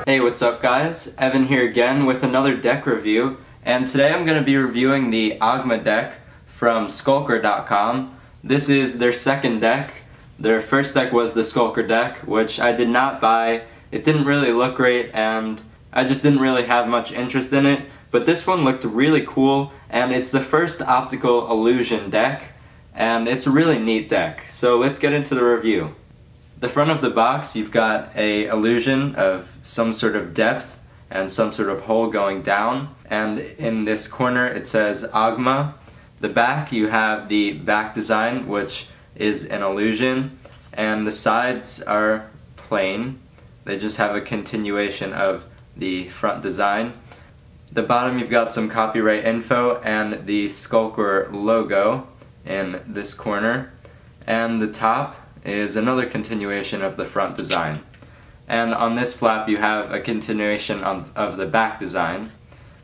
Hey, what's up guys? Evan here again with another deck review, and today I'm going to be reviewing the Ogma deck from Skulker.com. This is their second deck. Their first deck was the Skulker deck, which I did not buy. It didn't really look great and I just didn't really have much interest in it, but this one looked really cool and it's the first optical illusion deck and it's a really neat deck. So let's get into the review. The front of the box, you've got a illusion of some sort of depth and some sort of hole going down, and in this corner it says Ogma. The back, you have the back design, which is an illusion, and the sides are plain. They just have a continuation of the front design. The bottom, you've got some copyright info and the Skulker logo in this corner, and the top is another continuation of the front design. And on this flap you have a continuation of the back design,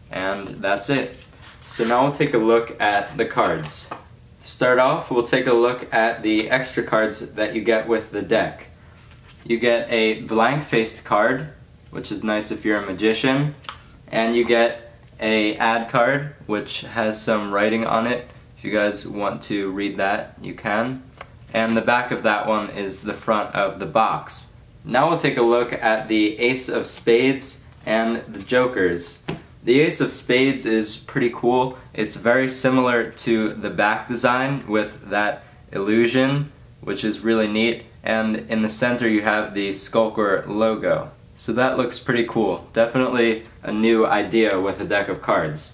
and that's it. So now we'll take a look at the cards. To start off, we'll take a look at the extra cards that you get with the deck. You get a blank-faced card, which is nice if you're a magician, and you get a ad card, which has some writing on it. If you guys want to read that, you can. And the back of that one is the front of the box. Now we'll take a look at the Ace of Spades and the Jokers. The Ace of Spades is pretty cool. It's very similar to the back design with that illusion, which is really neat. And in the center you have the Skulker logo. So that looks pretty cool. Definitely a new idea with a deck of cards.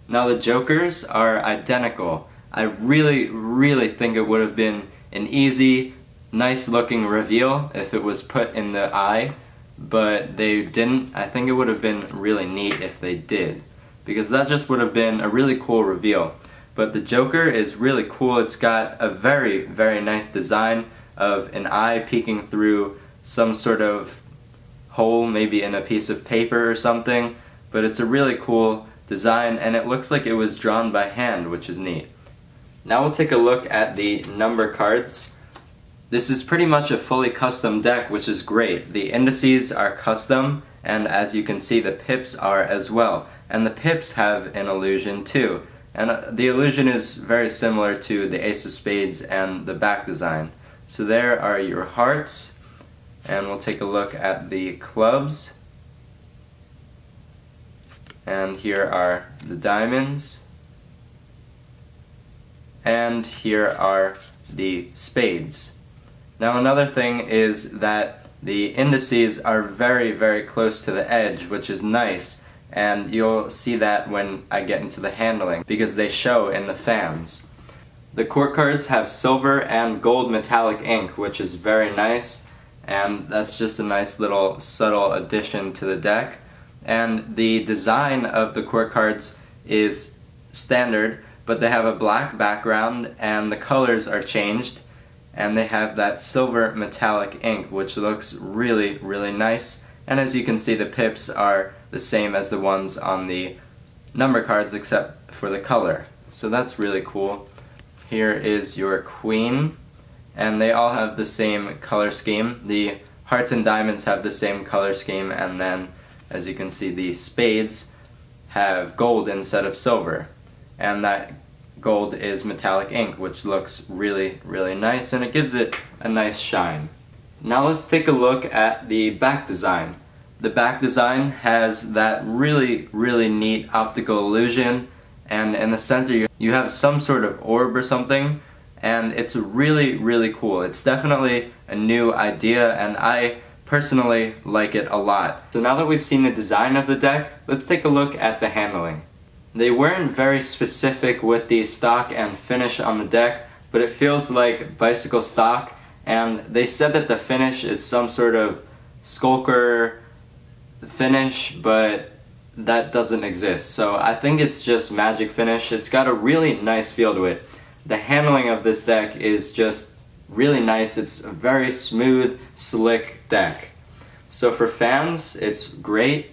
Now the Jokers are identical. I really think it would have been an easy, nice looking reveal if it was put in the eye, but they didn't. I think it would have been really neat if they did, because that just would have been a really cool reveal. But the Joker is really cool. It's got a very nice design of an eye peeking through some sort of hole, maybe in a piece of paper or something, but it's a really cool design and it looks like it was drawn by hand, which is neat. Now we'll take a look at the number cards. This is pretty much a fully custom deck, which is great. The indices are custom, and as you can see the pips are as well. And the pips have an illusion too. And the illusion is very similar to the Ace of Spades and the back design. So there are your hearts, and we'll take a look at the clubs. And here are the diamonds. And here are the spades. Now another thing is that the indices are very close to the edge, which is nice, and you'll see that when I get into the handling, because they show in the fans. The court cards have silver and gold metallic ink, which is very nice, and that's just a nice little subtle addition to the deck. And the design of the court cards is standard, but they have a black background and the colors are changed, and they have that silver metallic ink, which looks really nice. And as you can see, the pips are the same as the ones on the number cards except for the color. So that's really cool. Here is your queen, and they all have the same color scheme. The hearts and diamonds have the same color scheme, and then as you can see the spades have gold instead of silver. And that gold is metallic ink, which looks really nice, and it gives it a nice shine. Now let's take a look at the back design. The back design has that really neat optical illusion, and in the center you have some sort of orb or something, and it's really cool. It's definitely a new idea, and I personally like it a lot. So now that we've seen the design of the deck, let's take a look at the handling. They weren't very specific with the stock and finish on the deck, but it feels like bicycle stock, and they said that the finish is some sort of Skulker finish, but that doesn't exist. So I think it's just magic finish. It's got a really nice feel to it. The handling of this deck is just really nice. It's a very smooth, slick deck. So for fans, it's great.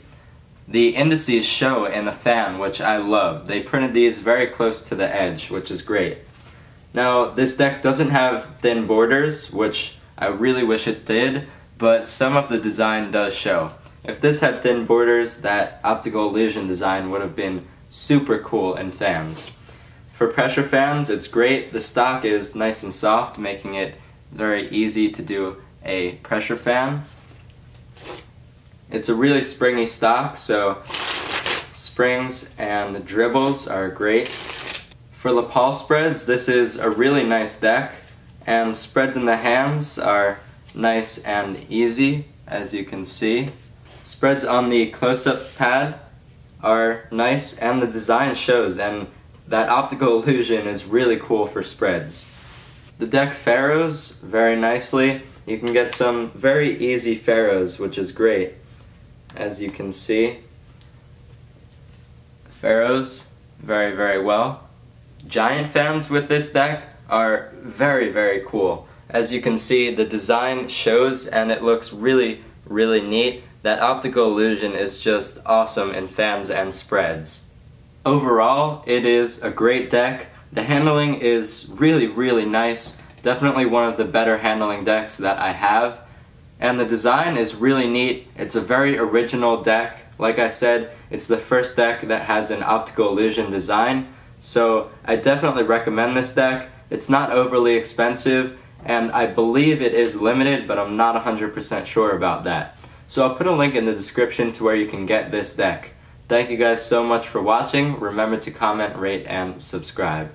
The indices show in the fan, which I love. They printed these very close to the edge, which is great. Now, this deck doesn't have thin borders, which I really wish it did, but some of the design does show. If this had thin borders, that optical illusion design would have been super cool in fans. For pressure fans, it's great. The stock is nice and soft, making it very easy to do a pressure fan. It's a really springy stock, so springs and dribbles are great. For lapel spreads, this is a really nice deck, and spreads in the hands are nice and easy, as you can see. Spreads on the close-up pad are nice, and the design shows, and that optical illusion is really cool for spreads. The deck ferrules very nicely. You can get some very easy ferrules, which is great, as you can see. Ferrules very, very well. Giant fans with this deck are very, very cool. As you can see, the design shows and it looks really, really neat. That optical illusion is just awesome in fans and spreads. Overall, it is a great deck. The handling is really, really nice. Definitely one of the better handling decks that I have. And the design is really neat. It's a very original deck. Like I said, it's the first deck that has an optical illusion design. So I definitely recommend this deck. It's not overly expensive, and I believe it is limited, but I'm not 100% sure about that. So I'll put a link in the description to where you can get this deck. Thank you guys so much for watching. Remember to comment, rate, and subscribe.